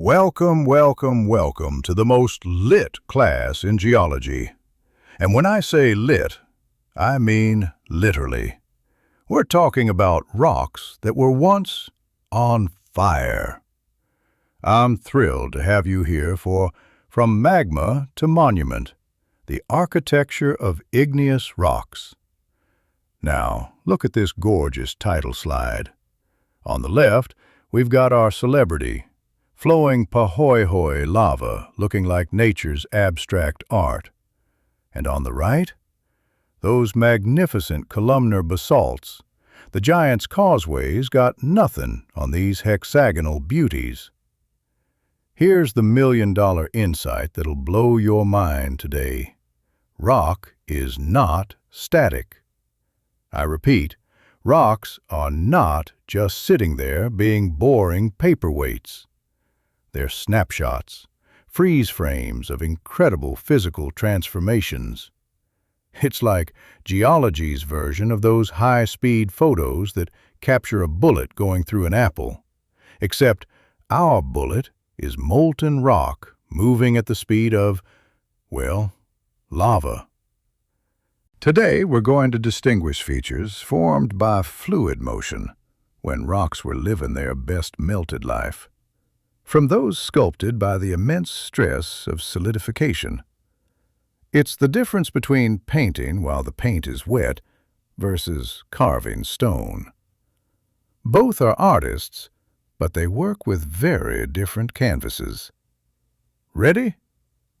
Welcome, welcome, welcome to the most lit class in geology. And when I say lit, I mean literally. We're talking about rocks that were once on fire. I'm thrilled to have you here for From Magma to Monument, the architecture of igneous rocks. Now, look at this gorgeous title slide. On the left, we've got our celebrity, flowing Pahoehoe lava looking like nature's abstract art. And on the right, those magnificent columnar basalts. The Giant's Causeways got nothing on these hexagonal beauties. Here's the million-dollar insight that'll blow your mind today. Rock is not static. I repeat, rocks are not just sitting there being boring paperweights. They're snapshots, freeze frames of incredible physical transformations. It's like geology's version of those high-speed photos that capture a bullet going through an apple. Except our bullet is molten rock moving at the speed of, well, lava. Today we're going to distinguish features formed by fluid motion, when rocks were living their best melted life, from those sculpted by the immense stress of solidification. It's the difference between painting while the paint is wet versus carving stone. Both are artists, but they work with very different canvases. Ready?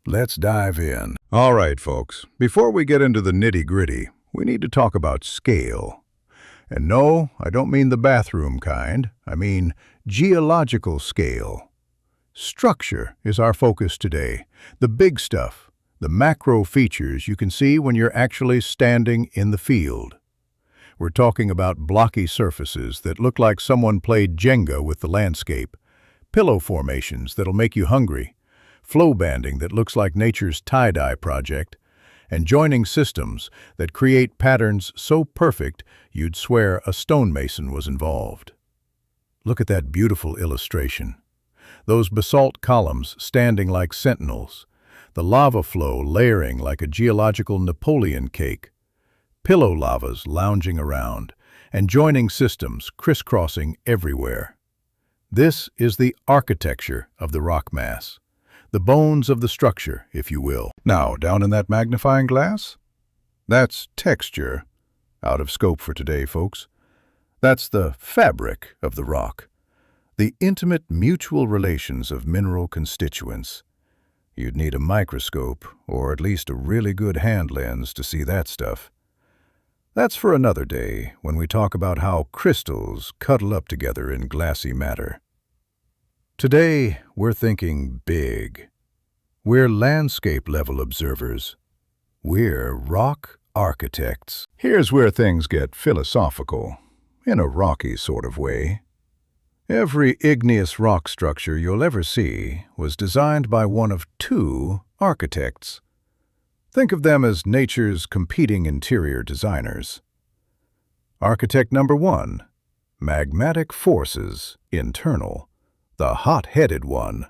Let's dive in. All right, folks, before we get into the nitty-gritty, we need to talk about scale. And no, I don't mean the bathroom kind. I mean geological scale. Structure is our focus today, the big stuff, the macro features you can see when you're actually standing in the field. We're talking about blocky surfaces that look like someone played Jenga with the landscape, pillow formations that'll make you hungry, flow banding that looks like nature's tie-dye project, and joining systems that create patterns so perfect you'd swear a stonemason was involved. Look at that beautiful illustration. Those basalt columns standing like sentinels, the lava flow layering like a geological Napoleon cake, pillow lavas lounging around, and joining systems crisscrossing everywhere. This is the architecture of the rock mass, the bones of the structure, if you will. Now, down in that magnifying glass? That's texture, out of scope for today, folks. That's the fabric of the rock. The intimate mutual relations of mineral constituents. You'd need a microscope, or at least a really good hand lens to see that stuff. That's for another day, when we talk about how crystals cuddle up together in glassy matter. Today, we're thinking big. We're landscape-level observers. We're rock architects. Here's where things get philosophical, in a rocky sort of way. Every igneous rock structure you'll ever see was designed by one of two architects. Think of them as nature's competing interior designers. Architect number one, magmatic forces, internal, the hot-headed one.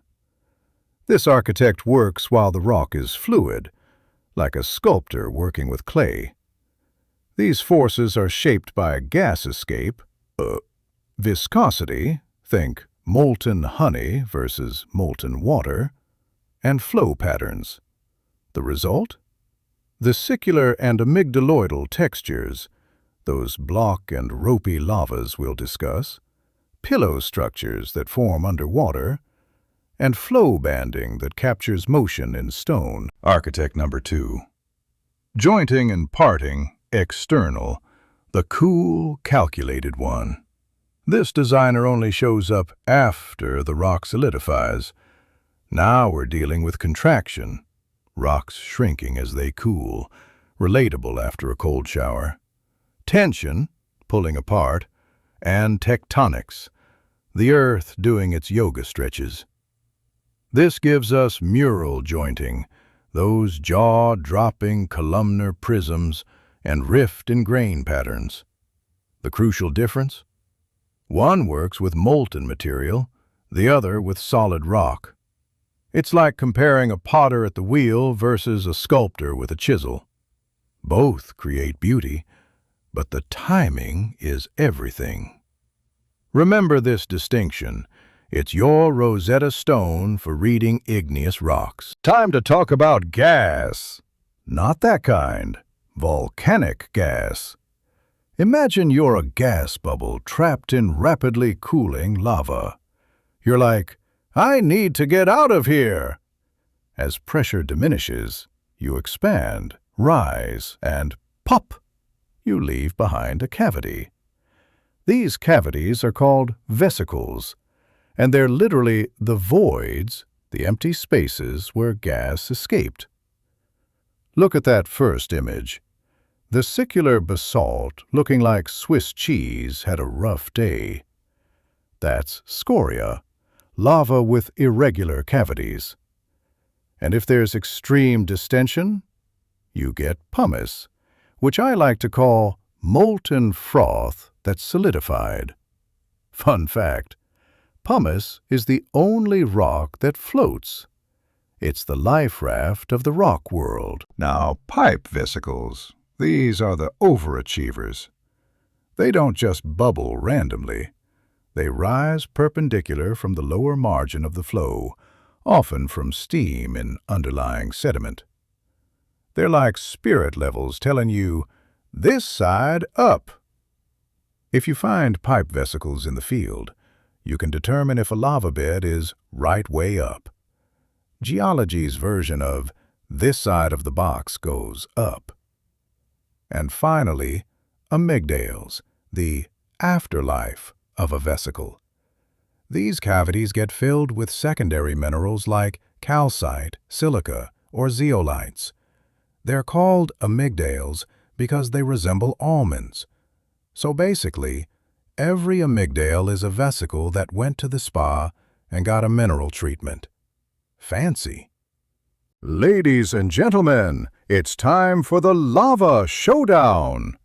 This architect works while the rock is fluid, like a sculptor working with clay. These forces are shaped by gas escape, viscosity, think molten honey versus molten water, and flow patterns. The result? Vesicular and amygdaloidal textures, those block and ropey lavas we'll discuss, pillow structures that form underwater, and flow banding that captures motion in stone. Architect number two. Jointing and parting, external, the cool, calculated one. This designer only shows up after the rock solidifies. Now we're dealing with contraction, rocks shrinking as they cool, relatable after a cold shower. Tension, pulling apart, and tectonics, the earth doing its yoga stretches. This gives us mural jointing, those jaw-dropping columnar prisms and rift and grain patterns. The crucial difference? One works with molten material, the other with solid rock. It's like comparing a potter at the wheel versus a sculptor with a chisel. Both create beauty, but the timing is everything. Remember this distinction. It's your Rosetta Stone for reading igneous rocks. Time to talk about gas. Not that kind. Volcanic gas. Imagine you're a gas bubble trapped in rapidly cooling lava. You're like, I need to get out of here. As pressure diminishes, you expand, rise, and pop! You leave behind a cavity. These cavities are called vesicles, and they're literally the voids, the empty spaces where gas escaped. Look at that first image. The circular basalt, looking like Swiss cheese, had a rough day. That's scoria, lava with irregular cavities. And if there's extreme distension, you get pumice, which I like to call molten froth that's solidified. Fun fact, pumice is the only rock that floats. It's the life raft of the rock world. Now, pipe vesicles. These are the overachievers. They don't just bubble randomly. They rise perpendicular from the lower margin of the flow, often from steam in underlying sediment. They're like spirit levels telling you, this side up. If you find pipe vesicles in the field, you can determine if a lava bed is right way up. Geology's version of this side of the box goes up. And finally, amygdales, the afterlife of a vesicle. These cavities get filled with secondary minerals like calcite, silica, or zeolites. They're called amygdales because they resemble almonds. So basically, every amygdale is a vesicle that went to the spa and got a mineral treatment. Fancy. Ladies and gentlemen, it's time for the lava showdown.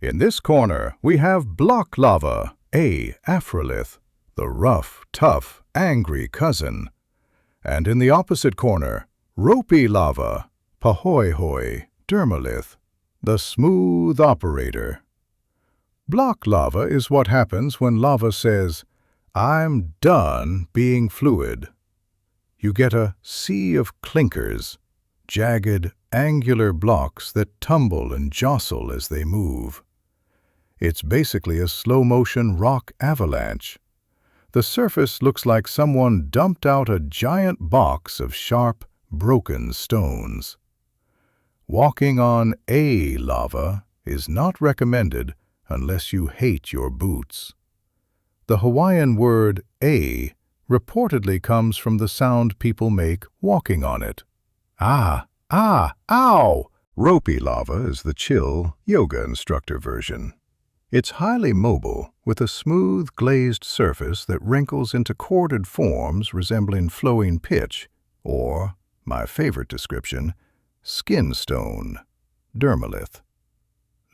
In this corner, we have block lava, a aphrolith, the rough, tough, angry cousin. And in the opposite corner, ropey lava, pahoehoe, dermalith, the smooth operator. Block lava is what happens when lava says, I'm done being fluid. You get a sea of clinkers, jagged, angular blocks that tumble and jostle as they move. It's basically a slow-motion rock avalanche. The surface looks like someone dumped out a giant box of sharp, broken stones. Walking on a lava is not recommended unless you hate your boots. The Hawaiian word "a" reportedly comes from the sound people make walking on it. Ah, ah, ow! Ropey lava is the chill yoga instructor version. It's highly mobile, with a smooth, glazed surface that wrinkles into corded forms resembling flowing pitch, or, my favorite description, skin stone, dermalith.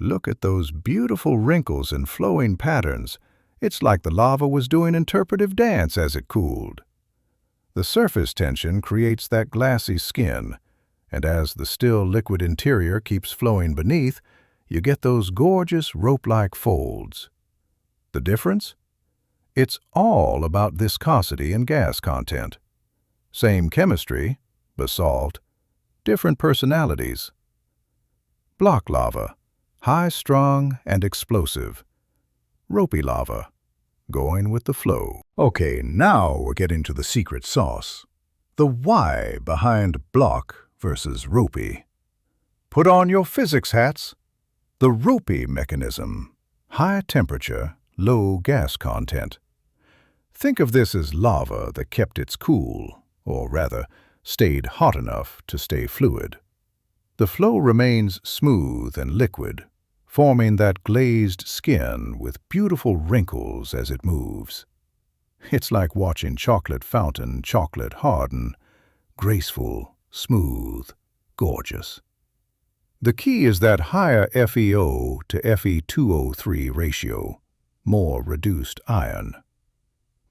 Look at those beautiful wrinkles and flowing patterns. It's like the lava was doing interpretive dance as it cooled. The surface tension creates that glassy skin, and as the still liquid interior keeps flowing beneath, you get those gorgeous rope-like folds. The difference? It's all about viscosity and gas content. Same chemistry, basalt, different personalities. Block lava, high-strung and explosive. Ropey lava, going with the flow. Okay, now we're getting to the secret sauce. The why behind block versus ropey. Put on your physics hats. The ropey mechanism, high temperature, low gas content. Think of this as lava that kept its cool, or rather, stayed hot enough to stay fluid. The flow remains smooth and liquid, forming that glazed skin with beautiful wrinkles as it moves. It's like watching chocolate fountain chocolate harden, graceful, smooth, gorgeous. The key is that higher FeO to Fe2O3 ratio, more reduced iron.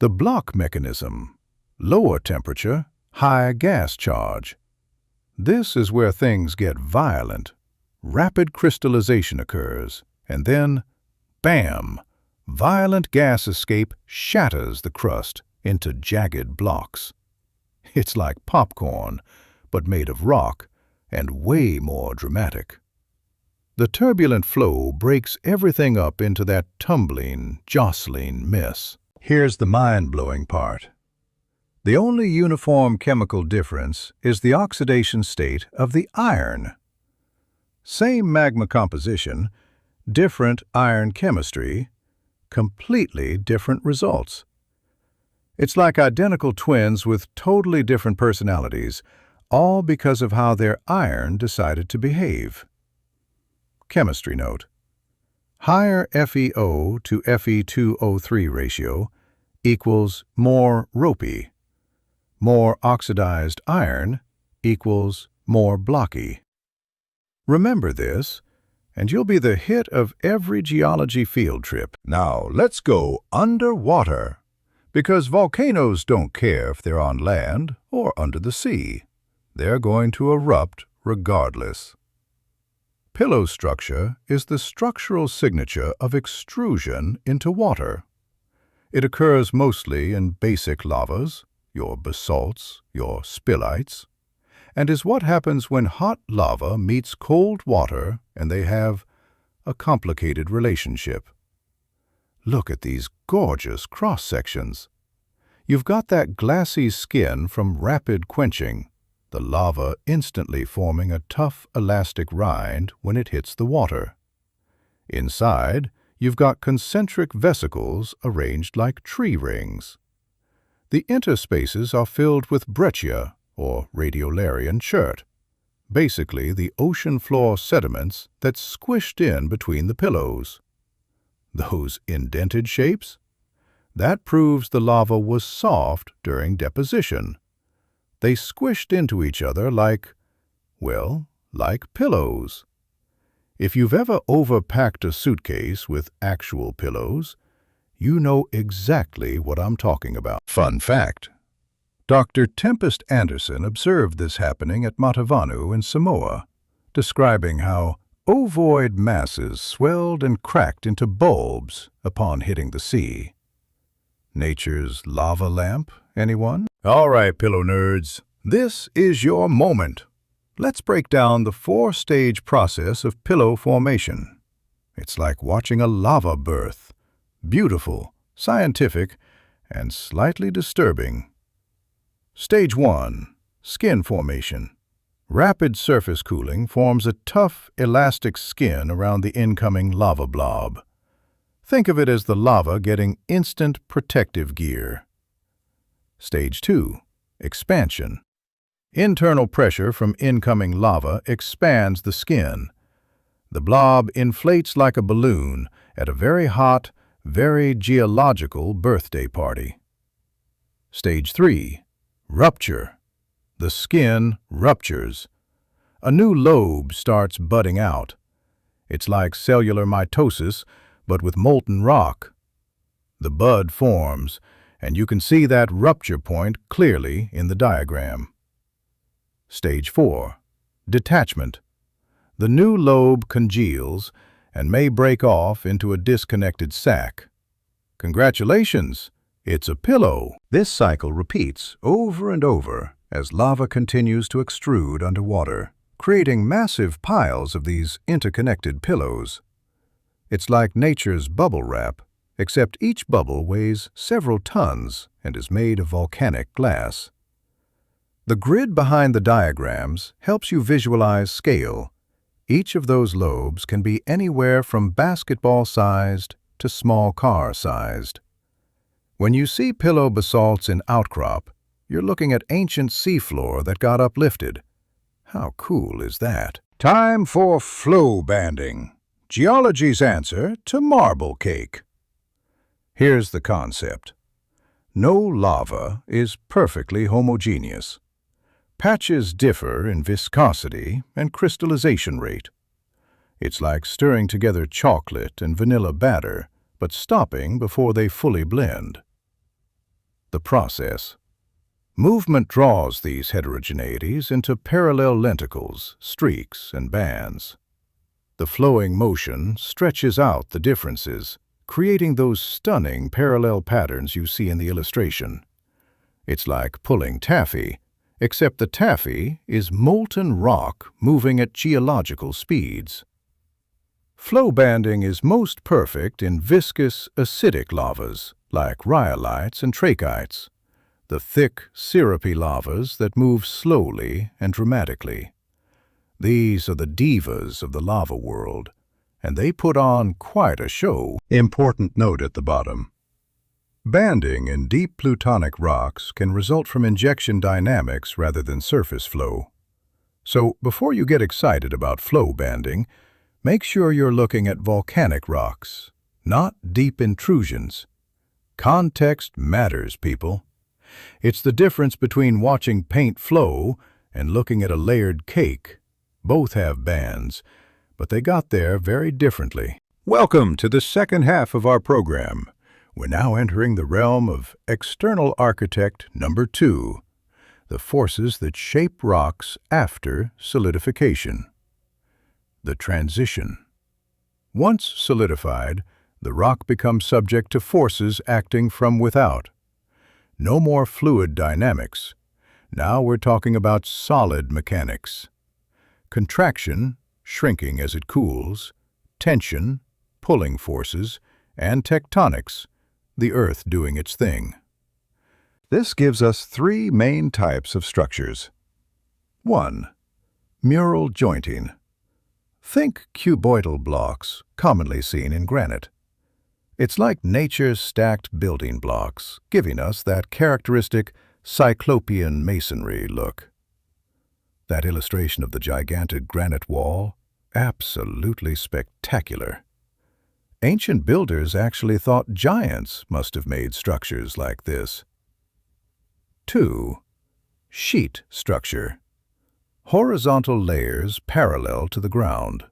The block mechanism, lower temperature, high gas charge. This is where things get violent. Rapid crystallization occurs, and then, bam! Violent gas escape shatters the crust into jagged blocks. It's like popcorn, but made of rock, and way more dramatic. The turbulent flow breaks everything up into that tumbling, jostling mess. Here's the mind-blowing part. The only uniform chemical difference is the oxidation state of the iron. Same magma composition, different iron chemistry, completely different results. It's like identical twins with totally different personalities, all because of how their iron decided to behave. Chemistry note. Higher FeO to Fe2O3 ratio equals more ropey. More oxidized iron equals more blocky. Remember this, and you'll be the hit of every geology field trip. Now, let's go underwater, because volcanoes don't care if they're on land or under the sea. They're going to erupt regardless. Pillow structure is the structural signature of extrusion into water. It occurs mostly in basic lavas, your basalts, your spilites, and is what happens when hot lava meets cold water and they have a complicated relationship. Look at these gorgeous cross-sections. You've got that glassy skin from rapid quenching, the lava instantly forming a tough, elastic rind when it hits the water. Inside, you've got concentric vesicles arranged like tree rings. The interspaces are filled with breccia, or radiolarian chert, basically the ocean floor sediments that's squished in between the pillows. Those indented shapes? That proves the lava was soft during deposition. They squished into each other like pillows. If you've ever overpacked a suitcase with actual pillows, you know exactly what I'm talking about. Fun fact. Dr. Tempest Anderson observed this happening at Matavanu in Samoa, describing how ovoid masses swelled and cracked into bulbs upon hitting the sea. Nature's lava lamp, anyone? All right, pillow nerds, this is your moment. Let's break down the 4-stage process of pillow formation. It's like watching a lava birth. Beautiful, scientific, and slightly disturbing. Stage 1. Skin formation. Rapid surface cooling forms a tough, elastic skin around the incoming lava blob. Think of it as the lava getting instant protective gear. Stage 2. Expansion. Internal pressure from incoming lava expands the skin. The blob inflates like a balloon at a very hot, very geological birthday party. Stage 3. Rupture. The skin ruptures. A new lobe starts budding out. It's like cellular mitosis, but with molten rock. The bud forms, and you can see that rupture point clearly in the diagram. Stage 4. Detachment. The new lobe congeals and may break off into a disconnected sac. Congratulations! It's a pillow. This cycle repeats over and over as lava continues to extrude underwater, creating massive piles of these interconnected pillows. It's like nature's bubble wrap, except each bubble weighs several tons and is made of volcanic glass. The grid behind the diagrams helps you visualize scale. Each of those lobes can be anywhere from basketball-sized to small car-sized. When you see pillow basalts in outcrop, you're looking at ancient seafloor that got uplifted. How cool is that? Time for flow banding, geology's answer to marble cake. Here's the concept. No lava is perfectly homogeneous. Patches differ in viscosity and crystallization rate. It's like stirring together chocolate and vanilla batter, but stopping before they fully blend. the process. Movement draws these heterogeneities into parallel lenticles, streaks, and bands. The flowing motion stretches out the differences, creating those stunning parallel patterns you see in the illustration. It's like pulling taffy, except the taffy is molten rock moving at geological speeds. Flow banding is most perfect in viscous, acidic lavas, like rhyolites and trachytes, the thick, syrupy lavas that move slowly and dramatically. These are the divas of the lava world, and they put on quite a show. Important note at the bottom. Banding in deep plutonic rocks can result from injection dynamics rather than surface flow. So, before you get excited about flow banding, make sure you're looking at volcanic rocks, not deep intrusions. Context matters, people. It's the difference between watching paint flow and looking at a layered cake. Both have bands, but they got there very differently. Welcome to the second half of our program. We're now entering the realm of external architect number 2, the forces that shape rocks after solidification. The transition. Once solidified, the rock becomes subject to forces acting from without. No more fluid dynamics. Now we're talking about solid mechanics. Contraction, shrinking as it cools, tension, pulling forces, and tectonics, the Earth doing its thing. This gives us 3 main types of structures. 1. Mural jointing. Think cuboidal blocks, commonly seen in granite. It's like nature's stacked building blocks, giving us that characteristic cyclopean masonry look. That illustration of the gigantic granite wall, absolutely spectacular. Ancient builders actually thought giants must have made structures like this. 2. Sheet structure. Horizontal layers parallel to the ground.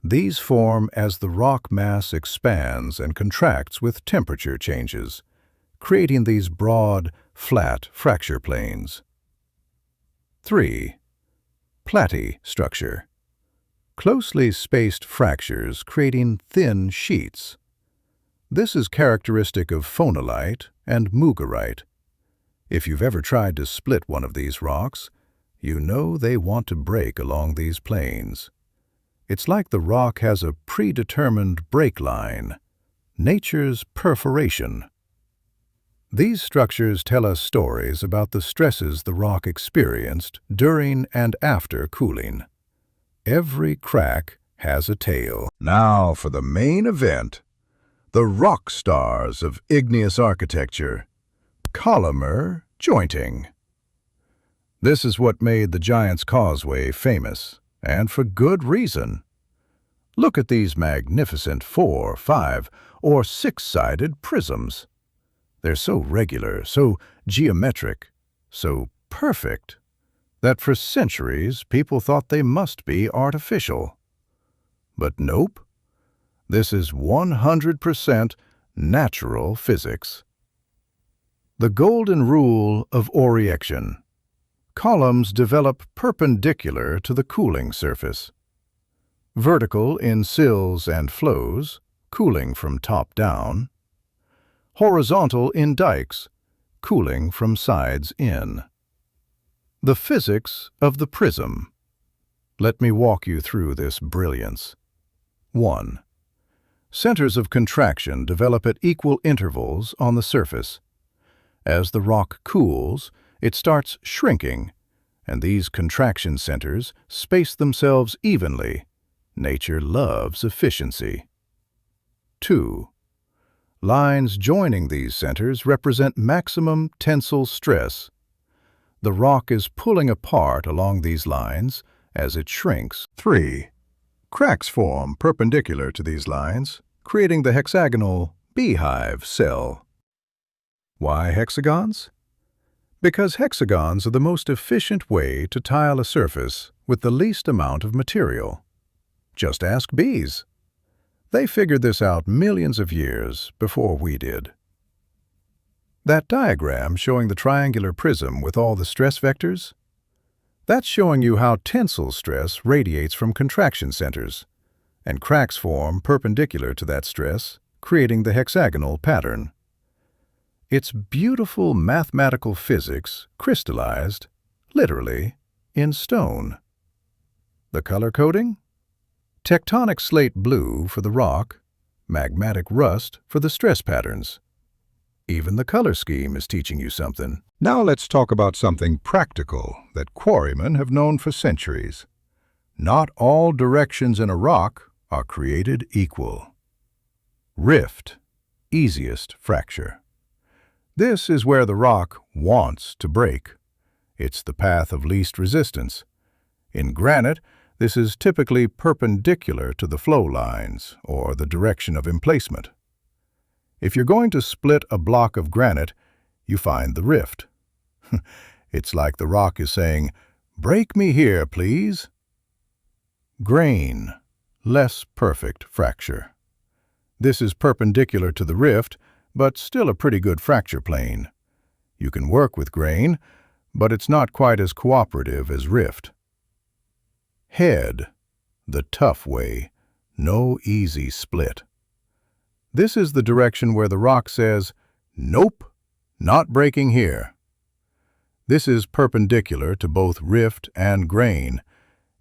These form as the rock mass expands and contracts with temperature changes, creating these broad, flat fracture planes. 3. Platy structure. Closely spaced fractures creating thin sheets. This is characteristic of phonolite and mugarite. If you've ever tried to split one of these rocks, you know they want to break along these planes. It's like the rock has a predetermined break line, nature's perforation. These structures tell us stories about the stresses the rock experienced during and after cooling. Every crack has a tale. Now for the main event, the rock stars of igneous architecture, columnar jointing. This is what made the Giant's Causeway famous, and for good reason. Look at these magnificent 4, 5, or 6-sided prisms. They're so regular, so geometric, so perfect, that for centuries people thought they must be artificial. But nope, this is 100% natural physics. The golden rule of auriction. Columns develop perpendicular to the cooling surface. Vertical in sills and flows, cooling from top down. Horizontal in dikes, cooling from sides in. The physics of the prism. Let me walk you through this brilliance. 1. Centers of contraction develop at equal intervals on the surface. As the rock cools, it starts shrinking, and these contraction centers space themselves evenly. Nature loves efficiency. 2. Lines joining these centers represent maximum tensile stress. The rock is pulling apart along these lines as it shrinks. 3. Cracks form perpendicular to these lines, creating the hexagonal beehive cell. Why hexagons? Because hexagons are the most efficient way to tile a surface with the least amount of material. Just ask bees. They figured this out millions of years before we did. That diagram showing the triangular prism with all the stress vectors? That's showing you how tensile stress radiates from contraction centers, and cracks form perpendicular to that stress, creating the hexagonal pattern. It's beautiful mathematical physics crystallized, literally, in stone. The color coding? Tectonic slate blue for the rock, magmatic rust for the stress patterns. Even the color scheme is teaching you something. Now let's talk about something practical that quarrymen have known for centuries. Not all directions in a rock are created equal. Rift, easiest fracture. This is where the rock wants to break. It's the path of least resistance. In granite, this is typically perpendicular to the flow lines or the direction of emplacement. If you're going to split a block of granite, you find the rift. It's like the rock is saying, "Break me here, please." Grain, less perfect fracture. This is perpendicular to the rift, but still a pretty good fracture plane. You can work with grain, but it's not quite as cooperative as rift. Head, the tough way, no easy split. This is the direction where the rock says, "Nope, not breaking here." This is perpendicular to both rift and grain,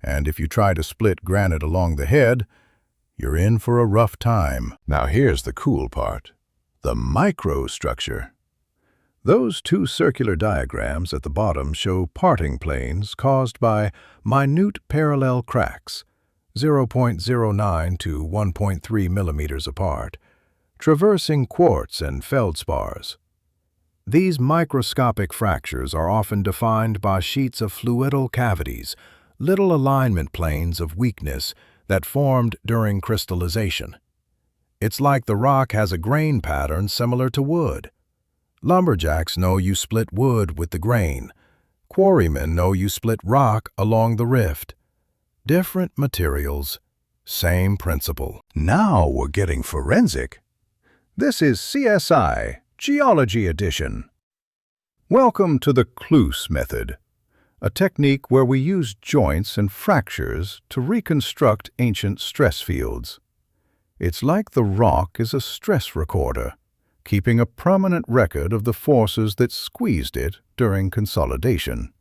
and if you try to split granite along the head, you're in for a rough time. Now here's the cool part, the microstructure. Those two circular diagrams at the bottom show parting planes caused by minute parallel cracks, 0.09 to 1.3 millimeters apart, traversing quartz and feldspars. These microscopic fractures are often defined by sheets of fluidal cavities, little alignment planes of weakness that formed during crystallization. It's like the rock has a grain pattern similar to wood. Lumberjacks know you split wood with the grain. Quarrymen know you split rock along the rift. Different materials, same principle. Now we're getting forensic. This is CSI, Geology Edition. Welcome to the Cluse method, a technique where we use joints and fractures to reconstruct ancient stress fields. It's like the rock is a stress recorder, keeping a permanent record of the forces that squeezed it during consolidation.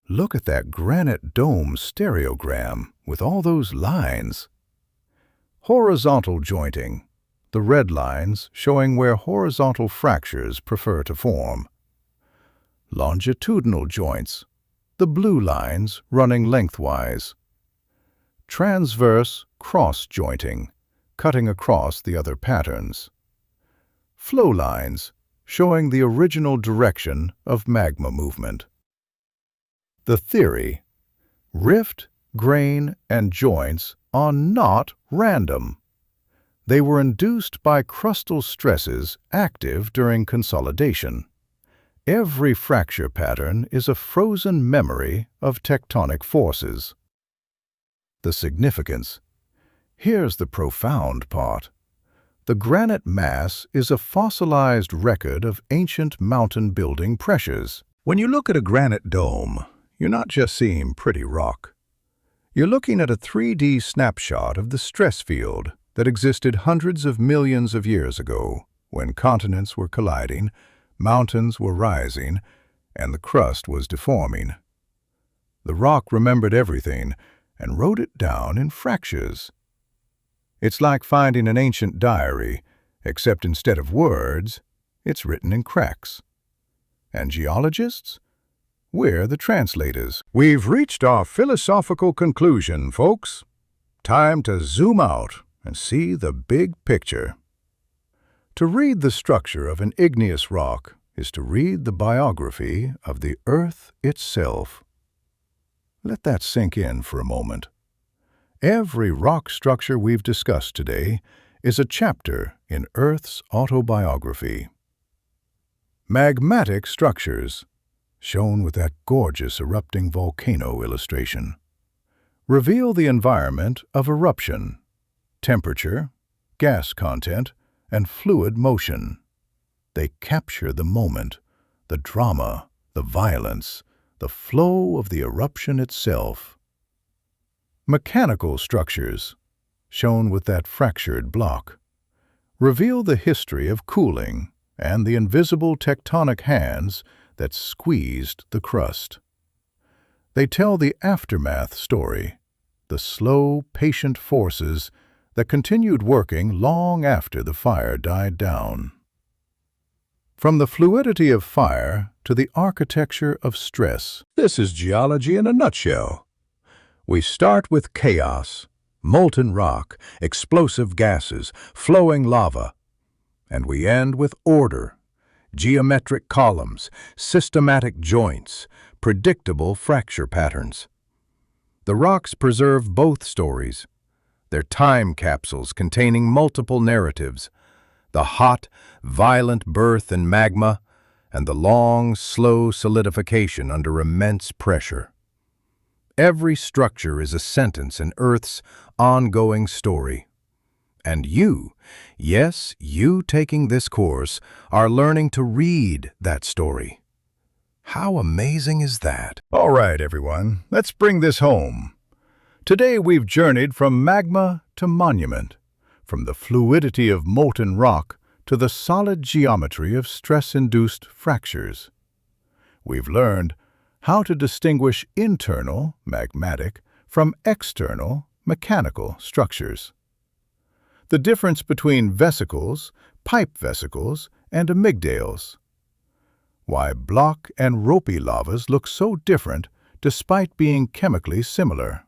Look at that granite dome stereogram with all those lines. Horizontal jointing, the red lines showing where horizontal fractures prefer to form. Longitudinal joints, the blue lines running lengthwise. Transverse cross-jointing, cutting across the other patterns. Flow lines, showing the original direction of magma movement. The theory: rift, grain, and joints are not random. They were induced by crustal stresses active during consolidation. Every fracture pattern is a frozen memory of tectonic forces. The significance. Here's the profound part. The granite mass is a fossilized record of ancient mountain-building pressures. When you look at a granite dome, you're not just seeing pretty rock. You're looking at a 3D snapshot of the stress field that existed hundreds of millions of years ago, when continents were colliding, mountains were rising, and the crust was deforming. The rock remembered everything and wrote it down in fractures. It's like finding an ancient diary, except instead of words, it's written in cracks. And geologists? We're the translators. We've reached our philosophical conclusion, folks. Time to zoom out and see the big picture. To read the structure of an igneous rock is to read the biography of the Earth itself. Let that sink in for a moment. Every rock structure we've discussed today is a chapter in Earth's autobiography. Magmatic structures, shown with that gorgeous erupting volcano illustration, reveal the environment of eruption, temperature, gas content, and fluid motion. They capture the moment, the drama, the violence, the flow of the eruption itself. Mechanical structures, shown with that fractured block, reveal the history of cooling and the invisible tectonic hands that squeezed the crust. They tell the aftermath story, the slow, patient forces that continued working long after the fire died down. From the fluidity of fire to the architecture of stress. This is geology in a nutshell. We start with chaos, molten rock, explosive gases, flowing lava, and we end with order, geometric columns, systematic joints, predictable fracture patterns. The rocks preserve both stories. They're time capsules containing multiple narratives, the hot, violent birth in magma, and the long, slow solidification under immense pressure. Every structure is a sentence in Earth's ongoing story. And you, yes, you taking this course, are learning to read that story. How amazing is that? All right, everyone, let's bring this home. Today we've journeyed from magma to monument, from the fluidity of molten rock to the solid geometry of stress-induced fractures. We've learned how to distinguish internal, magmatic, from external, mechanical structures. The difference between vesicles, pipe vesicles, and amygdales. Why block and ropey lavas look so different despite being chemically similar.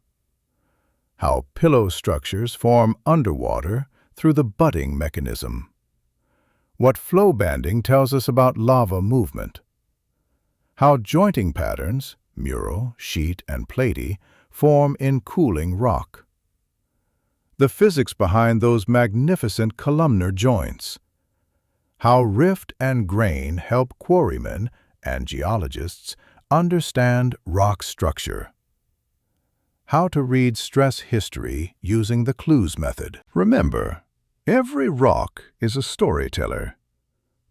How pillow structures form underwater through the budding mechanism. What flow banding tells us about lava movement. How jointing patterns, mural, sheet, and platy, form in cooling rock. The physics behind those magnificent columnar joints. How rift and grain help quarrymen and geologists understand rock structure. How to read stress history using the clues method. Remember, every rock is a storyteller.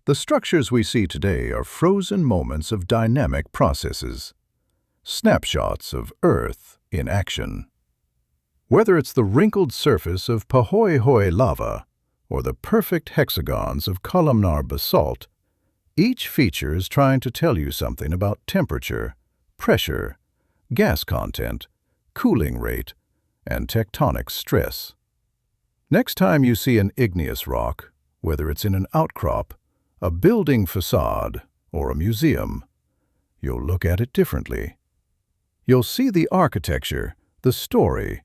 The structures we see today are frozen moments of dynamic processes, snapshots of Earth in action. Whether it's the wrinkled surface of Pahoehoe lava or the perfect hexagons of columnar basalt, each feature is trying to tell you something about temperature, pressure, gas content, cooling rate, and tectonic stress. Next time you see an igneous rock, whether it's in an outcrop, a building facade, or a museum, you'll look at it differently. You'll see the architecture, the story,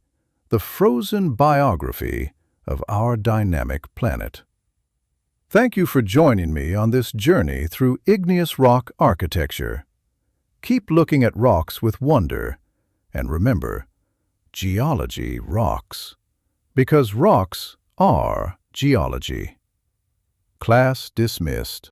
the frozen biography of our dynamic planet. Thank you for joining me on this journey through igneous rock architecture. Keep looking at rocks with wonder, and remember, geology rocks, because rocks are geology. Class dismissed.